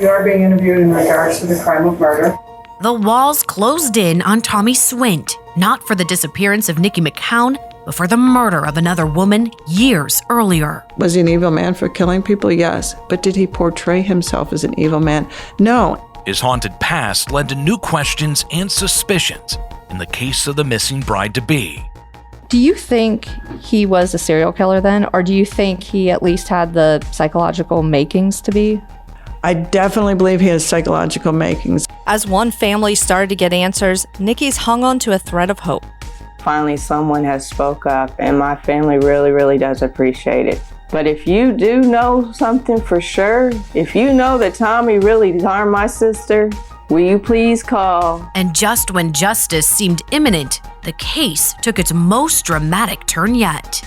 You are being interviewed in regards to the crime of murder. The walls closed in on Tommy Swint, not for the disappearance of Niqui McCown, but for the murder of another woman years earlier. Was he an evil man for killing people? Yes. But did he portray himself as an evil man? No. His haunted past led to new questions and suspicions in the case of the missing bride-to-be. Do you think he was a serial killer then, or do you think he at least had the psychological makings to be? I definitely believe he has psychological makings. As one family started to get answers, Niqi's hung on to a thread of hope. Finally, someone has spoke up, and my family really, really does appreciate it. But if you do know something for sure, if you know that Tommy really harmed my sister, will you please call? And just when justice seemed imminent, the case took its most dramatic turn yet.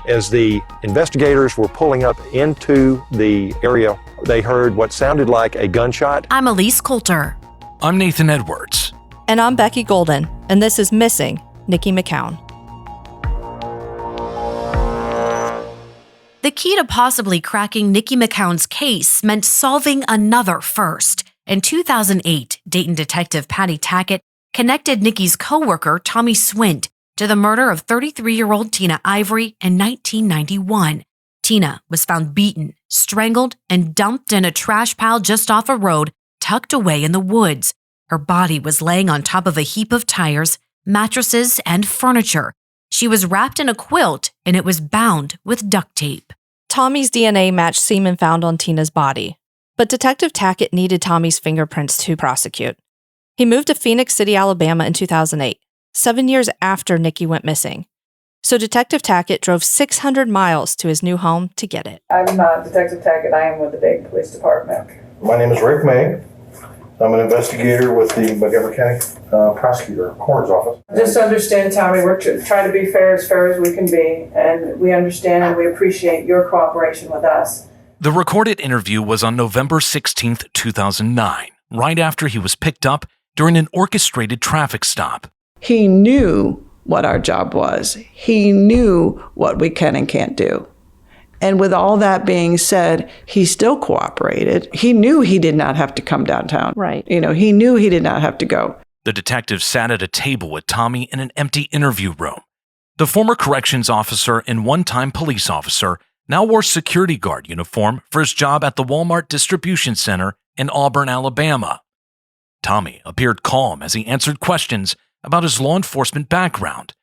As the investigators were pulling up into the area, they heard what sounded like a gunshot. I'm Elise Coulter. I'm Nathan Edwards. And I'm Becky Golden, and this is Missing Niqui McCown. The key to possibly cracking Niqui McCown's case meant solving another first. In 2008, Dayton detective Patty Tackett connected Niqi's co-worker Tommy Swint to the murder of 33-year-old Tina Ivory in 1991. Tina was found beaten, strangled, and dumped in a trash pile just off a road tucked away in the woods. Her body was laying on top of a heap of tires, mattresses, and furniture. She was wrapped in a quilt, and it was bound with duct tape. Tommy's DNA matched semen found on Tina's body, but Detective Tackett needed Tommy's fingerprints to prosecute. He moved to Phoenix City, Alabama in 2008, 7 years after Niqui went missing. So Detective Tackett drove 600 miles to his new home to get it. I'm not Detective Tackett. I am with the Dayton Police Department. My name is Rick May. I'm an investigator with the Montgomery County Prosecutor Coroner's Office. Just understand, Tommy, we're trying to be fair as we can be, and we understand and we appreciate your cooperation with us. The recorded interview was on November 16, 2009, right after he was picked up during an orchestrated traffic stop. He knew what our job was. He knew what we can and can't do. And with all that being said, he still cooperated. He knew he did not have to come downtown. Right. He knew he did not have to go. The detective sat at a table with Tommy in an empty interview room. The former corrections officer and one-time police officer now wore security guard uniform for his job at the Walmart distribution center in Auburn, Alabama. Tommy appeared calm as he answered questions about his law enforcement background.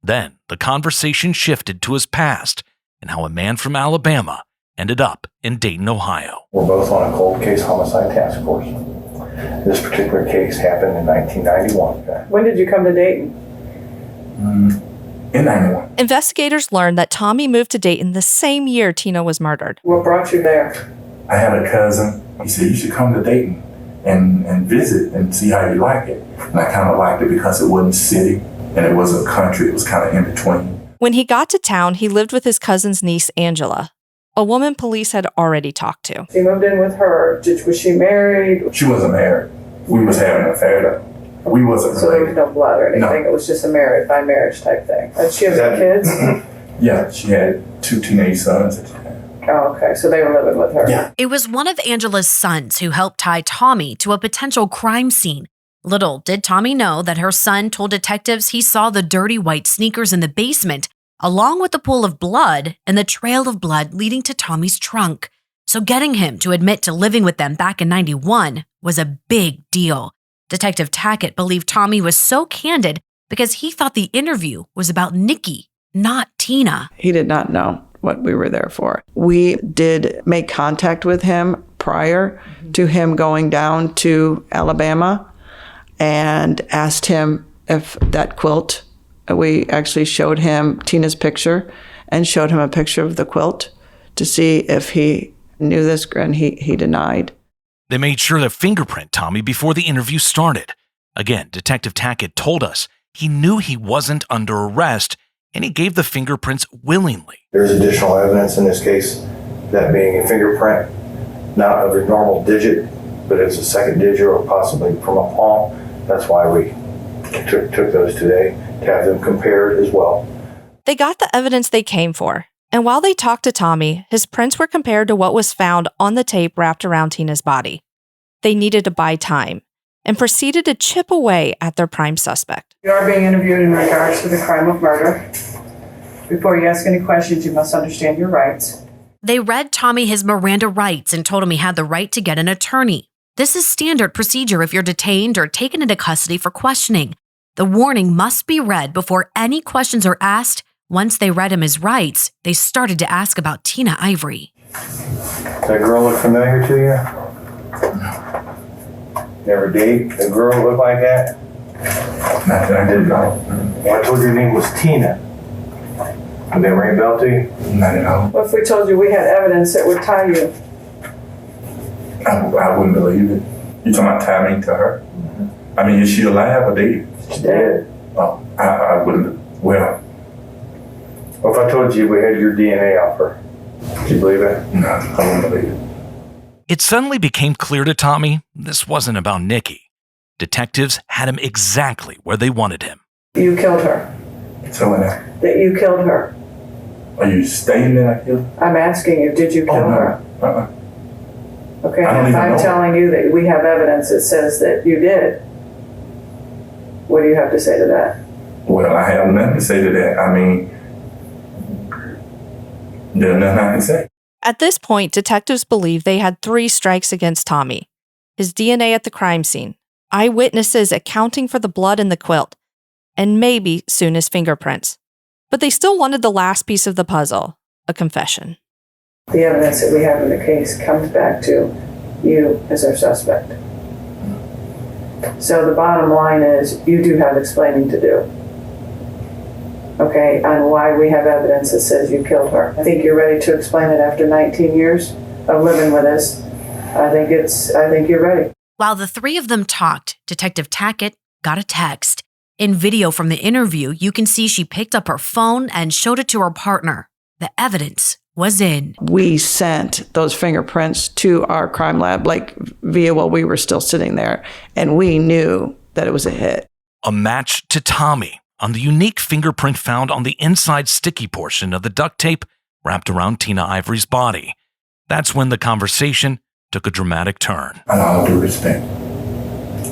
Then the conversation shifted to his past and how a man from Alabama ended up in Dayton, Ohio. We're both on a cold case homicide task force. This particular case happened in 1991. When did you come to Dayton? In 91. Investigators learned that Tommy moved to Dayton the same year Tina was murdered. What brought you there? I had a cousin. He said, you should come to Dayton and visit and see how you like it. And I kind of liked it because it wasn't city and it wasn't country. It was kind of in between. When he got to town, he lived with his cousin's niece, Angela, a woman police had already talked to. You moved in with her. Was she married? She wasn't married. We was having an affair though. We wasn't So there was related. no blood or anything. No. It was just a marriage by marriage type thing. Did she have any kids? Yeah, she had 2 teenage sons at the time. Oh, okay. So they were living with her. Yeah. It was one of Angela's sons who helped tie Tommy to a potential crime scene. Little did Tommy know that her son told detectives he saw the dirty white sneakers in the basement, along with the pool of blood and the trail of blood leading to Tommy's trunk. So getting him to admit to living with them back in 91 was a big deal. Detective Tackett believed Tommy was so candid because he thought the interview was about Niqui, not Tina. He did not know what we were there for. We did make contact with him prior to him going down to Alabama and asked him if that quilt, we actually showed him Tina's picture and showed him a picture of the quilt to see if he knew this, and he denied. They made sure to fingerprint Tommy before the interview started. Again, Detective Tackett told us he knew he wasn't under arrest, and he gave the fingerprints willingly. There's additional evidence in this case, that being a fingerprint, not of a normal digit, but it's a second digit or possibly from a palm. That's why we took those today to have them compared as well. They got the evidence they came for, and while they talked to Tommy, his prints were compared to what was found on the tape wrapped around Tina's body. They needed to buy time and proceeded to chip away at their prime suspect. You are being interviewed in regards to the crime of murder. Before you ask any questions, you must understand your rights. They read Tommy his Miranda rights and told him he had the right to get an attorney. This is standard procedure if you're detained or taken into custody for questioning. The warning must be read before any questions are asked. Once they read him his rights, they started to ask about Tina Ivory. Does that girl look familiar to you? Never date a girl look like that? Not that I didn't know. Well, I told you her name was Tina. Did that ring a bell to you? Not at all. What if we told you we had evidence that would tie you? I wouldn't believe it. You talking about timing to her? I mean, is she alive or dead? She's dead. Oh, I wouldn't. Well, What if I told you we had your DNA off her? Would you believe it? no, I wouldn't believe it. It suddenly became clear to Tommy this wasn't about Niqui. Detectives had him exactly where they wanted him. You killed her. So when That you killed her. are you stating that I killed her? I'm asking you, did you kill Oh, her? no. Uh-uh. Okay, I don't if even I'm know. telling you that we have evidence that says that you did, what do you have to say to that? Well, I have nothing to say to that. I mean, there's nothing I can say. At this point, detectives believe they had 3 strikes against Tommy: his DNA at the crime scene, eyewitnesses accounting for the blood in the quilt, and maybe soon his fingerprints. But they still wanted the last piece of the puzzle, a confession. The evidence that we have in the case comes back to you as our suspect. So the bottom line is you do have explaining to do. Okay, on why we have evidence that says you killed her. I think you're ready to explain it after 19 years of living with us. I think you're ready. While the 3 of them talked, Detective Tackett got a text. In video from the interview, you can see she picked up her phone and showed it to her partner. The evidence was in. We sent those fingerprints to our crime lab, like via while we were still sitting there, and we knew that it was a hit. A match to Tommy on the unique fingerprint found on the inside sticky portion of the duct tape wrapped around Tina Ivory's body. That's when the conversation took a dramatic turn. And all due respect,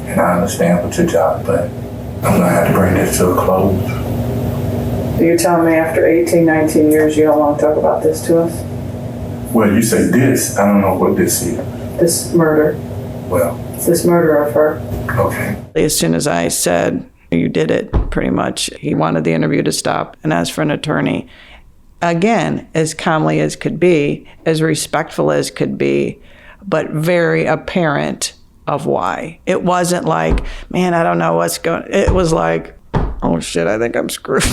and I understand what your job, but I'm gonna have to bring this to a close. You're telling me after 18, 19 years you don't want to talk about this to us? Well, you say this. I don't know what this is. This murder. Well, This murder of her. okay. As soon as I said, you did it, pretty much, he wanted the interview to stop and asked for an attorney. Again, as calmly as could be, as respectful as could be, but very apparent of why. It wasn't like, man, I don't know what's going. It was like, oh shit, I think I'm screwed.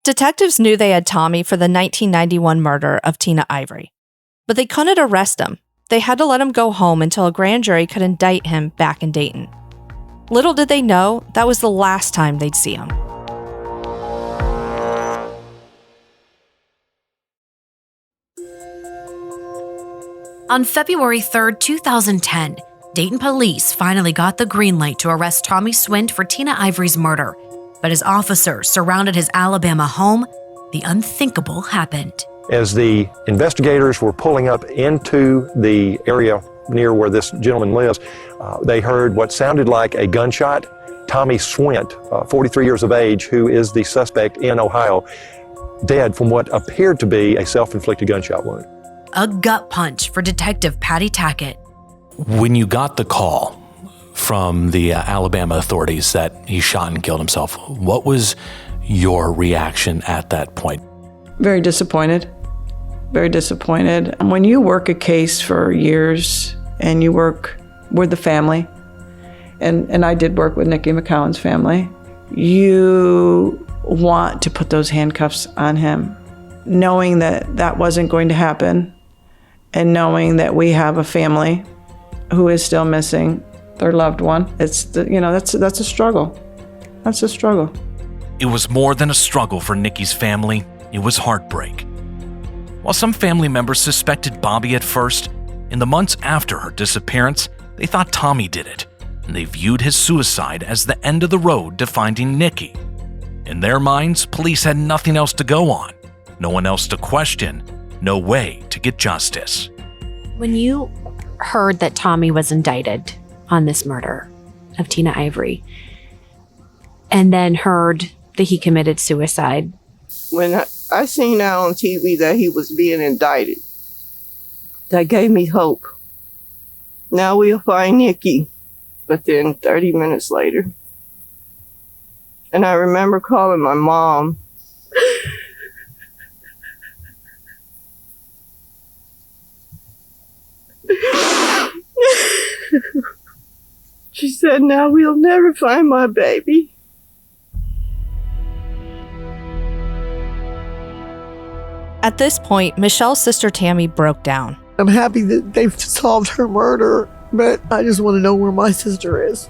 Detectives knew they had Tommy for the 1991 murder of Tina Ivory, but they couldn't arrest him. They had to let him go home until a grand jury could indict him back in Dayton. Little did they know that was the last time they'd see him. On February 3rd, 2010, Dayton police finally got the green light to arrest Tommy Swint for Tina Ivory's murder. But as officers surrounded his Alabama home, the unthinkable happened. As the investigators were pulling up into the area near where this gentleman lives, they heard what sounded like a gunshot. Tommy Swint, 43 years of age, who is the suspect in Ohio, dead from what appeared to be a self-inflicted gunshot wound. A gut punch for Detective Patty Tackett. When you got the call from the Alabama authorities that he shot and killed himself, what was your reaction at that point? Very disappointed. Very disappointed. When you work a case for years and you work with the family, and I did work with Niqui McCown's family, you want to put those handcuffs on him, knowing that that wasn't going to happen, and knowing that we have a family who is still missing their loved one. It's that's a struggle. That's a struggle. It was more than a struggle for Niqi's family. It was heartbreak. While some family members suspected Bobby at first, in the months after her disappearance, they thought Tommy did it, and they viewed his suicide as the end of the road to finding Niqui. In their minds, police had nothing else to go on, no one else to question, no way to get justice. When you heard that Tommy was indicted on this murder of Tina Ivory and then heard that he committed suicide. When I seen out on TV that he was being indicted, that gave me hope. Now we'll find Niqui. But then 30 minutes later, and I remember calling my mom. She said, now we'll never find my baby. At this point, Michelle's sister Tammy broke down. I'm happy that they've solved her murder, but I just want to know where my sister is.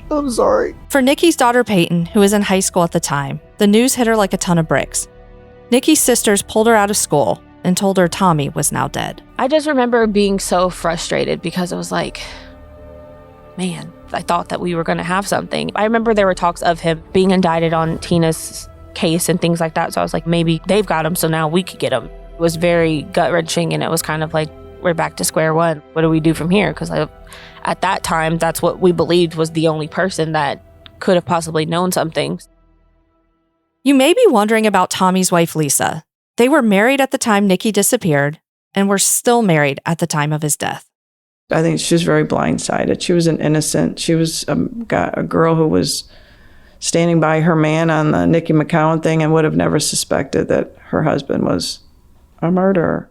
I'm sorry. For Niqi's daughter Peyton, who was in high school at the time, the news hit her like a ton of bricks. Niqi's sisters pulled her out of school and told her Tommy was now dead. I just remember being so frustrated because it was like, man, I thought that we were going to have something. I remember there were talks of him being indicted on Tina's case and things like that. So I was like, maybe they've got him, so now we could get him. It was very gut-wrenching, and it was kind of like, we're back to square one. What do we do from here? Because at that time, that's what we believed was the only person that could have possibly known something. You may be wondering about Tommy's wife, Lisa. They were married at the time Niqui disappeared and were still married at the time of his death. I think she was very blindsided. She was an innocent. She was a girl who was standing by her man on the Niqui McCown thing and would have never suspected that her husband was a murderer.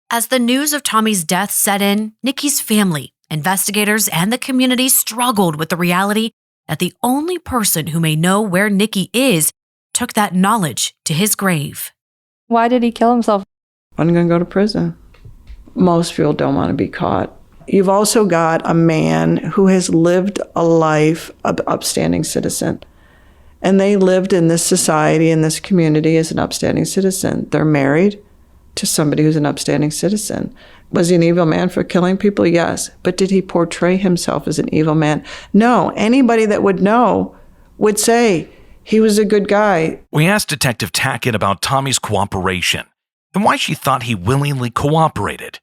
As the news of Tommy's death set in, Niqi's family, investigators, and the community struggled with the reality that the only person who may know where Niqui is took that knowledge to his grave. Why did he kill himself? I'm going to go to prison. Most people don't want to be caught. You've also got a man who has lived a life of upstanding citizen. And they lived in this society, in this community as an upstanding citizen. They're married to somebody who's an upstanding citizen. Was he an evil man for killing people? Yes. But did he portray himself as an evil man? No. Anybody that would know would say he was a good guy. We asked Detective Tackett about Tommy's cooperation and why she thought he willingly cooperated.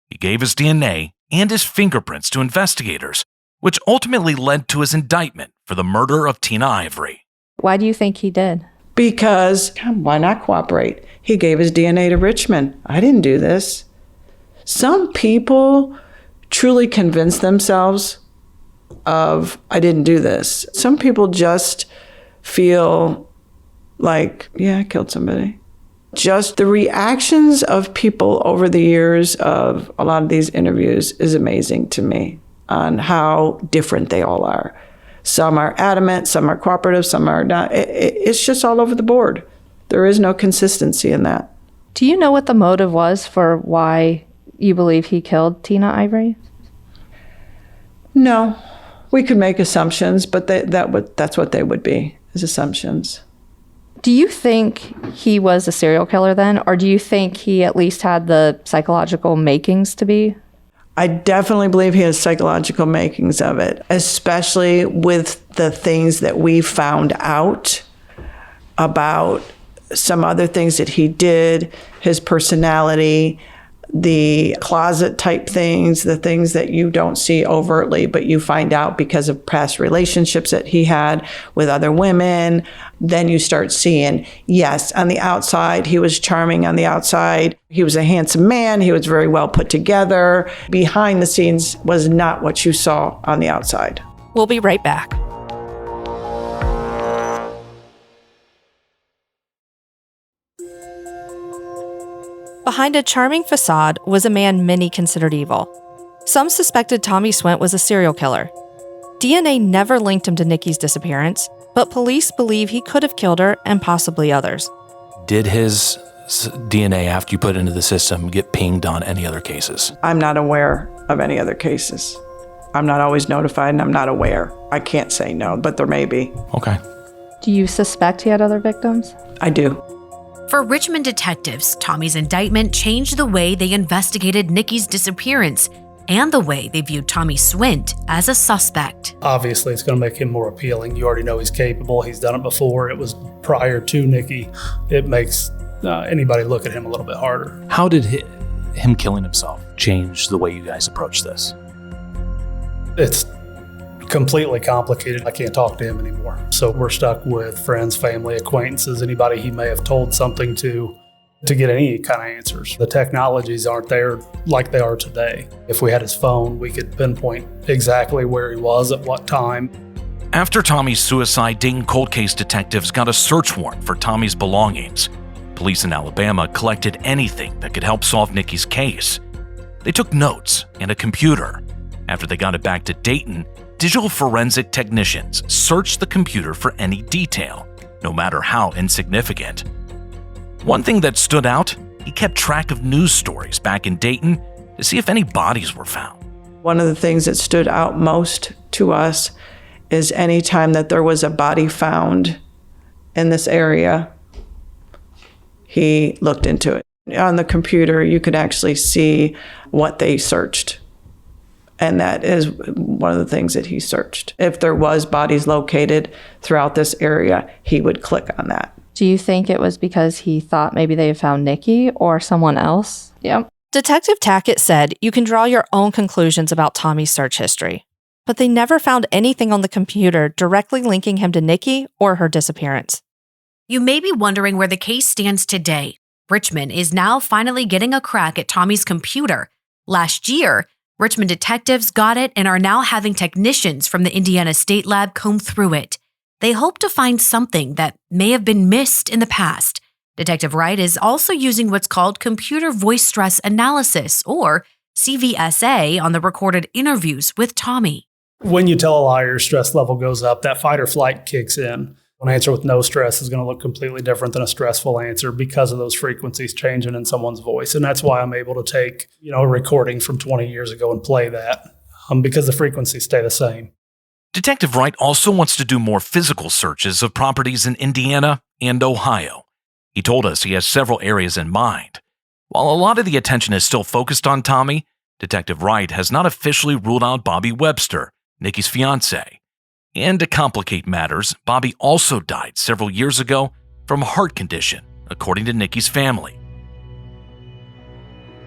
He gave his DNA and his fingerprints to investigators, which ultimately led to his indictment for the murder of Tina Ivory. Why do you think he did? Because, why not cooperate? He gave his DNA to Richmond. I didn't do this. Some people truly convince themselves of, I didn't do this. Some people just feel like, yeah, I killed somebody. Just the reactions of people over the years of a lot of these interviews is amazing to me on how different they all are. Some are adamant, some are cooperative, some are not. It's just all over the board. There is no consistency in that. Do you know what the motive was for why you believe he killed Tina Ivory? No. We could make assumptions, but that's what they would be, is assumptions. Do you think he was a serial killer then, or do you think he at least had the psychological makings to be? I definitely believe he has psychological makings of it, especially with the things that we found out about some other things that he did, his personality, the closet type things, the things that you don't see overtly, but you find out because of past relationships that he had with other women. Then you start seeing, yes, on the outside, he was charming on the outside. He was a handsome man. He was very well put together. Behind the scenes was not what you saw on the outside. We'll be right back. Behind a charming facade was a man many considered evil. Some suspected Tommy Swint was a serial killer. DNA never linked him to Niqi's disappearance, but police believe he could have killed her and possibly others. Did his DNA, after you put it into the system, get pinged on any other cases? I'm not aware of any other cases. I'm not always notified and I'm not aware. I can't say no, but there may be. Okay. Do you suspect he had other victims? I do. For Richmond detectives, Tommy's indictment changed the way they investigated Niqi's disappearance and the way they viewed Tommy Swint as a suspect. Obviously, it's going to make him more appealing. You already know he's capable. He's done it before. It was prior to Niqui. It makes anybody look at him a little bit harder. How did him killing himself change the way you guys approach this? It's completely complicated. I can't talk to him anymore. So we're stuck with friends, family, acquaintances, anybody he may have told something to get any kind of answers. The technologies aren't there like they are today. If we had his phone, we could pinpoint exactly where he was at what time. After Tommy's suicide, Dayton cold case detectives got a search warrant for Tommy's belongings. Police in Alabama collected anything that could help solve Niqui's case. They took notes and a computer. After they got it back to Dayton, digital forensic technicians searched the computer for any detail, no matter how insignificant. One thing that stood out, he kept track of news stories back in Dayton to see if any bodies were found. One of the things that stood out most to us is any time that there was a body found in this area, he looked into it. On the computer, you could actually see what they searched. And that is one of the things that he searched. If there was bodies located throughout this area, he would click on that. Do you think it was because he thought maybe they had found Niqui or someone else? Yep. Detective Tackett said you can draw your own conclusions about Tommy's search history, but they never found anything on the computer directly linking him to Niqui or her disappearance. You may be wondering where the case stands today. Richmond is now finally getting a crack at Tommy's computer. Last year, Richmond detectives got it and are now having technicians from the Indiana State Lab comb through it. They hope to find something that may have been missed in the past. Detective Wright is also using what's called computer voice stress analysis, or CVSA, on the recorded interviews with Tommy. When you tell a lie, your stress level goes up, that fight or flight kicks in. An answer with no stress is going to look completely different than a stressful answer because of those frequencies changing in someone's voice. And that's why I'm able to take, a recording from 20 years ago and play that because the frequencies stay the same. Detective Wright also wants to do more physical searches of properties in Indiana and Ohio. He told us he has several areas in mind. While a lot of the attention is still focused on Tommy, Detective Wright has not officially ruled out Bobby Webster, Niqui's fiancée. And to complicate matters, Bobby also died several years ago from a heart condition, according to Niqui's family.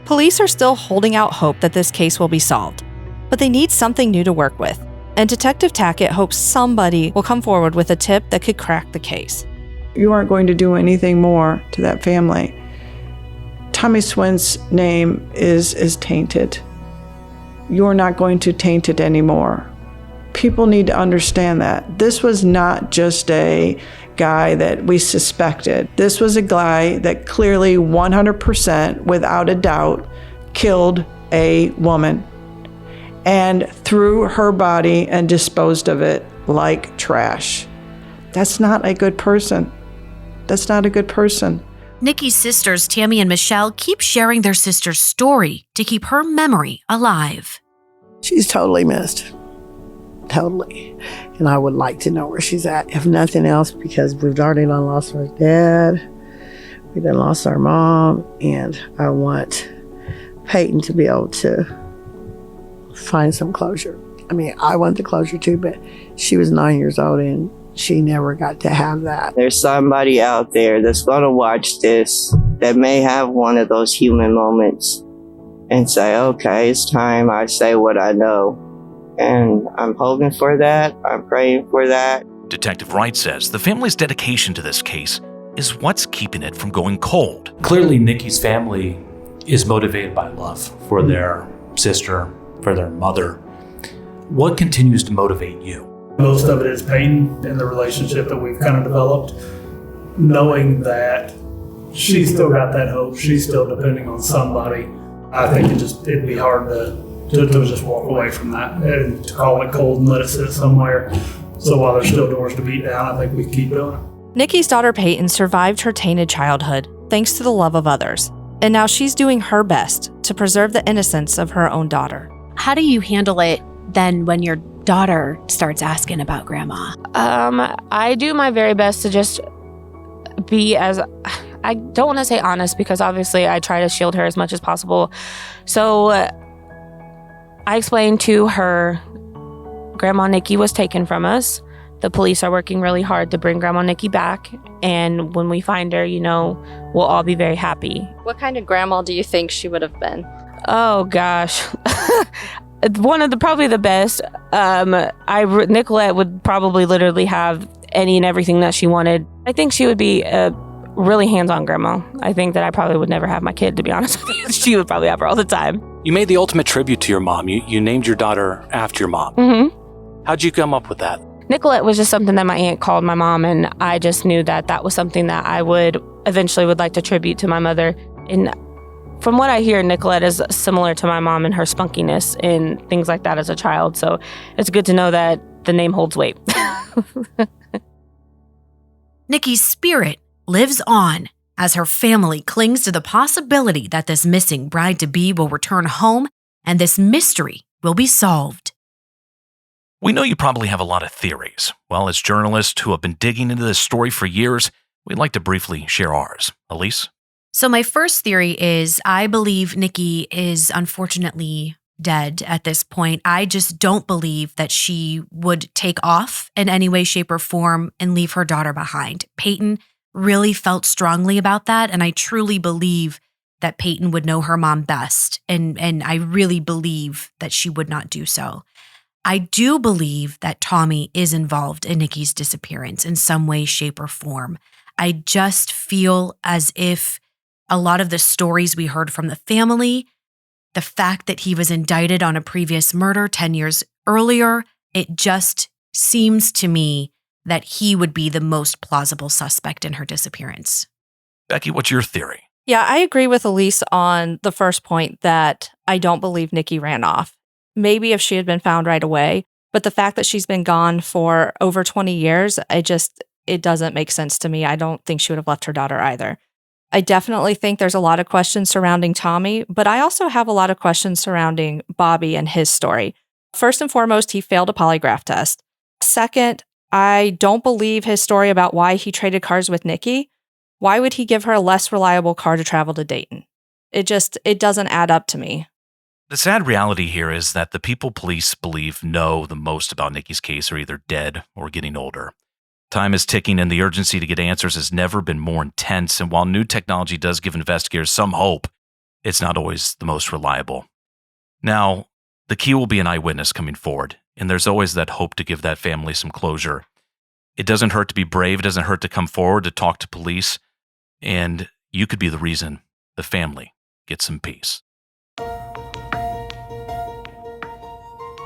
Police are still holding out hope that this case will be solved, but they need something new to work with. And Detective Tackett hopes somebody will come forward with a tip that could crack the case. You aren't going to do anything more to that family. Tommy Swint's name is tainted. You're not going to taint it anymore. People need to understand that. This was not just a guy that we suspected. This was a guy that clearly 100%, without a doubt, killed a woman and threw her body and disposed of it like trash. That's not a good person. That's not a good person. Niqui's sisters, Tammy and Michelle, keep sharing their sister's story to keep her memory alive. She's totally missed. Totally. And I would like to know where she's at, if nothing else, because we've already done lost our dad. We done lost our mom. And I want Peyton to be able to find some closure. I mean, I want the closure too, but she was 9 years old and she never got to have that. There's somebody out there that's going to watch this that may have one of those human moments and say, okay, it's time I say what I know. And I'm hoping for that. I'm praying for that. Detective Wright says the family's dedication to this case is what's keeping it from going cold. Clearly, Niqui's family is motivated by love for their sister, for their mother. What continues to motivate you? Most of it is pain in the relationship that we've kind of developed, knowing that she's still got that hope. She's still depending on somebody. I think it'd be hard to just walk away from that and to call it cold and let it sit somewhere. So while there's still doors to beat down, I think we keep doing it. Niqui's daughter Peyton survived her tainted childhood thanks to the love of others. And now she's doing her best to preserve the innocence of her own daughter. How do you handle it then when your daughter starts asking about grandma? I do my very best to just be I don't want to say honest, because obviously I try to shield her as much as possible. So I explained to her, Grandma Niqui was taken from us. The police are working really hard to bring Grandma Niqui back. And when we find her, we'll all be very happy. What kind of grandma do you think she would have been? Oh, gosh. One of the probably the best. Nicolette would probably literally have any and everything that she wanted. I think she would be a really hands-on grandma. I think that I probably would never have my kid, to be honest with you. She would probably have her all the time. You made the ultimate tribute to your mom. You named your daughter after your mom. Mm-hmm. How'd you come up with that? Nicolette was just something that my aunt called my mom, and I just knew that that was something that I would eventually would like to tribute to my mother. And from what I hear, Nicolette is similar to my mom in her spunkiness and things like that as a child. So it's good to know that the name holds weight. Niqui's spirit lives on as her family clings to the possibility that this missing bride-to-be will return home and this mystery will be solved. We know you probably have a lot of theories. Well, as journalists who have been digging into this story for years, we'd like to briefly share ours. Elise? So my first theory is I believe Niqui is unfortunately dead at this point. I just don't believe that she would take off in any way, shape, or form and leave her daughter behind. Peyton really felt strongly about that, and I truly believe that Peyton would know her mom best, and I really believe that she would not do so. I do believe that Tommy is involved in Niqui's disappearance in some way, shape, or form. I just feel as if a lot of the stories we heard from the family, the fact that he was indicted on a previous murder 10 years earlier, it just seems to me that he would be the most plausible suspect in her disappearance. Becky, what's your theory? Yeah, I agree with Elise on the first point that I don't believe Niqui ran off. Maybe if she had been found right away, but the fact that she's been gone for over 20 years, it doesn't make sense to me. I don't think she would have left her daughter either. I definitely think there's a lot of questions surrounding Tommy, but I also have a lot of questions surrounding Bobby and his story. First and foremost, he failed a polygraph test. Second, I don't believe his story about why he traded cars with Niqui. Why would he give her a less reliable car to travel to Dayton? It doesn't add up to me. The sad reality here is that the people police believe know the most about Niqui's case are either dead or getting older. Time is ticking and the urgency to get answers has never been more intense, and while new technology does give investigators some hope, it's not always the most reliable. Now, the key will be an eyewitness coming forward, and there's always that hope to give that family some closure. It doesn't hurt to be brave, it doesn't hurt to come forward to talk to police, and you could be the reason the family gets some peace.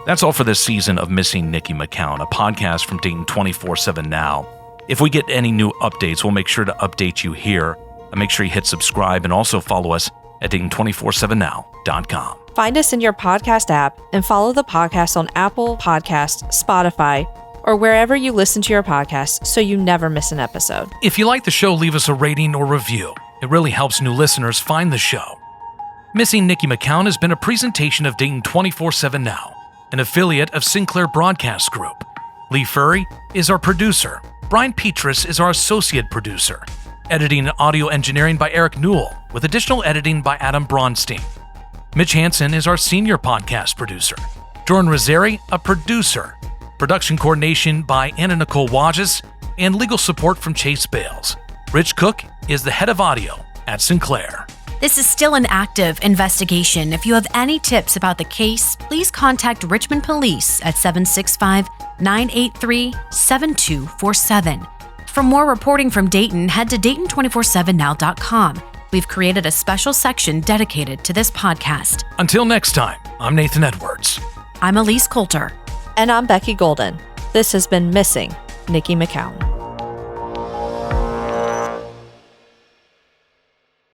That's all for this season of Missing Niqui McCown, a podcast from Dayton 24/7 Now. If we get any new updates, we'll make sure to update you here. And make sure you hit subscribe and also follow us at Dayton247now.com. Find us in your podcast app and follow the podcast on Apple Podcasts, Spotify, or wherever you listen to your podcasts so you never miss an episode. If you like the show, leave us a rating or review. It really helps new listeners find the show. Missing Niqui McCown has been a presentation of Dayton 24/7 Now, an affiliate of Sinclair Broadcast Group. Lee Furry is our producer. Brian Petrus is our associate producer. Editing and audio engineering by Eric Newell, with additional editing by Adam Braunstein. Mitch Hansen is our senior podcast producer. Jordan Rosari, a producer. Production coordination by Anna Nicole Wages, and legal support from Chase Bales. Rich Cook is the head of audio at Sinclair. This is still an active investigation. If you have any tips about the case, please contact Richmond Police at 765-983-7247. For more reporting from Dayton, head to Dayton247now.com. We've created a special section dedicated to this podcast. Until next time, I'm Nathan Edwards. I'm Elise Coulter. And I'm Becky Golden. This has been Missing Niqui McCown.